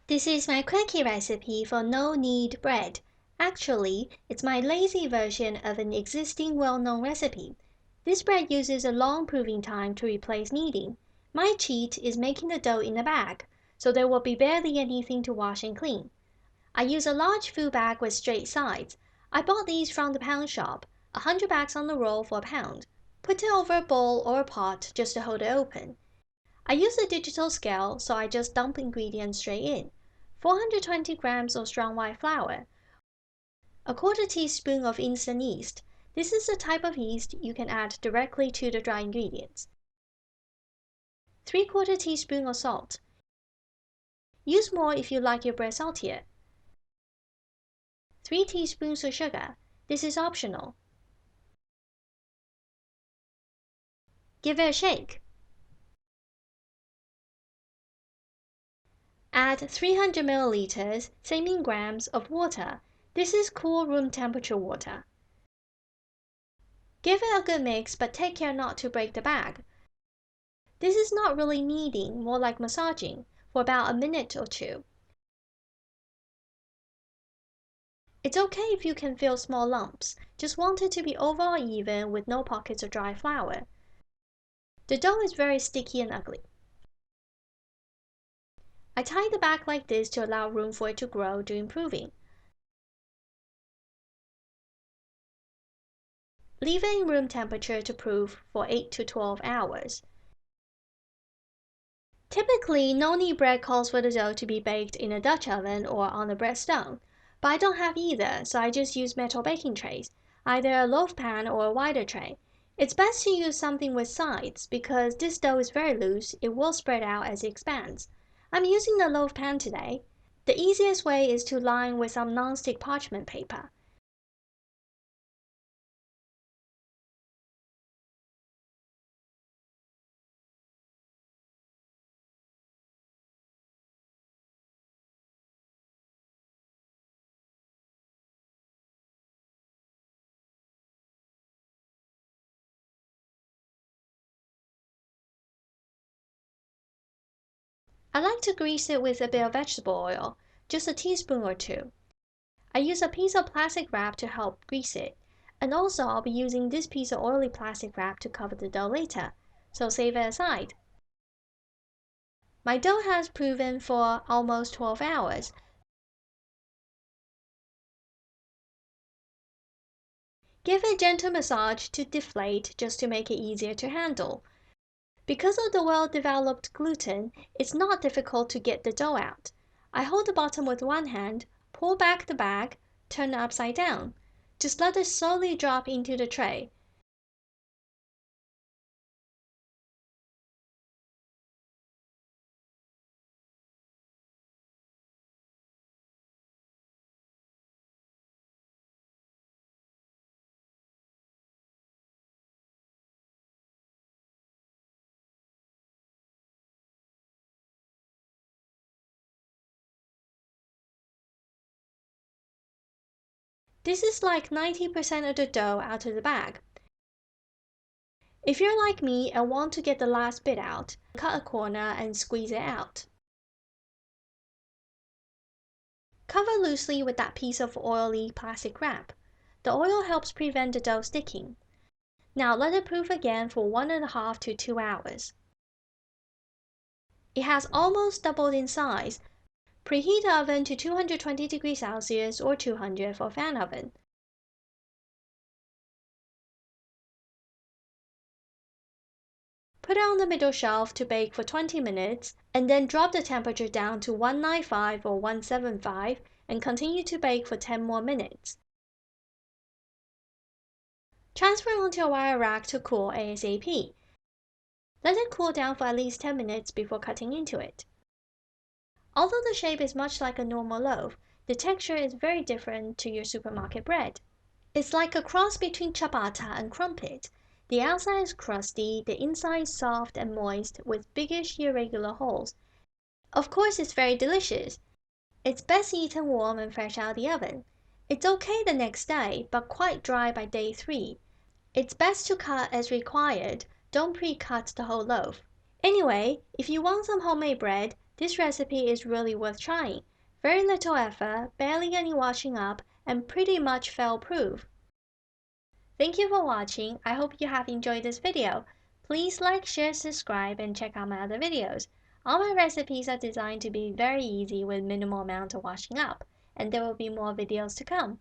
This is my quickie recipe for no-knead bread. Actually, it's my lazy version of an existing well-known recipe. This bread uses a long proving time to replace kneading. My cheat is making the dough in a bag, so there will be barely anything to wash and clean. I use a large food bag with straight sides. I bought these from the pound shop, 100 bags on the roll for £1. Put it over a bowl or a pot just to hold it open. I use a digital scale, so I just dump ingredients straight in. 420 grams of strong white flour, a quarter teaspoon of instant yeast. This is the type of yeast you can add directly to the dry ingredients. 3/4 teaspoon of salt. Use more if you like your bread saltier. 3 teaspoons of sugar. This is optional. Give it a shake. Add 300 milliliters, same in grams, of water. This is cool room temperature water. Give it a good mix, but take care not to break the bag. This is not really kneading, more like massaging, for about a minute or two. It's okay if you can feel small lumps, just want it to be overall even with no pockets of dry flour. The dough is very sticky and ugly. I tie the bag like this to allow room for it to grow during proving. Leave it in room temperature to prove for 8 to 12 hours. Typically, no-knead bread calls for the dough to be baked in a Dutch oven or on a bread stone, but I don't have either, so I just use metal baking trays, either a loaf pan or a wider tray. It's best to use something with sides, because this dough is very loose, it will spread out as it expands. I'm using the loaf pan today. The easiest way is to line with some non-stick parchment paper. I like to grease it with a bit of vegetable oil, just a teaspoon or two. I use a piece of plastic wrap to help grease it, and also I'll be using this piece of oily plastic wrap to cover the dough later, so save it aside. My dough has proven for almost 12 hours. Give it a gentle massage to deflate just to make it easier to handle. Because of the well-developed gluten, it's not difficult to get the dough out. I hold the bottom with one hand, pull back the bag, turn it upside down. Just let it slowly drop into the tray. This is like 90% of the dough out of the bag. If you're like me and want to get the last bit out, cut a corner and squeeze it out. Cover loosely with that piece of oily plastic wrap. The oil helps prevent the dough sticking. Now let it proof again for 1.5 to 2 hours. It has almost doubled in size. Preheat the oven to 220 degrees Celsius or 200 for fan oven. Put it on the middle shelf to bake for 20 minutes, and then drop the temperature down to 195 or 175 and continue to bake for 10 more minutes. Transfer onto a wire rack to cool ASAP. Let it cool down for at least 10 minutes before cutting into it. Although the shape is much like a normal loaf, the texture is very different to your supermarket bread. It's like a cross between ciabatta and crumpet. The outside is crusty, the inside soft and moist with biggish irregular holes. Of course, it's very delicious. It's best eaten warm and fresh out of the oven. It's okay the next day, but quite dry by day 3. It's best to cut as required. Don't pre-cut the whole loaf. Anyway, if you want some homemade bread, This recipe is really worth trying. Very little effort, barely any washing up, and pretty much fail-proof. Thank you for watching. I hope you have enjoyed this video. Please like, share, subscribe, and check out my other videos. All my recipes are designed to be very easy with minimal amount of washing up, and there will be more videos to come.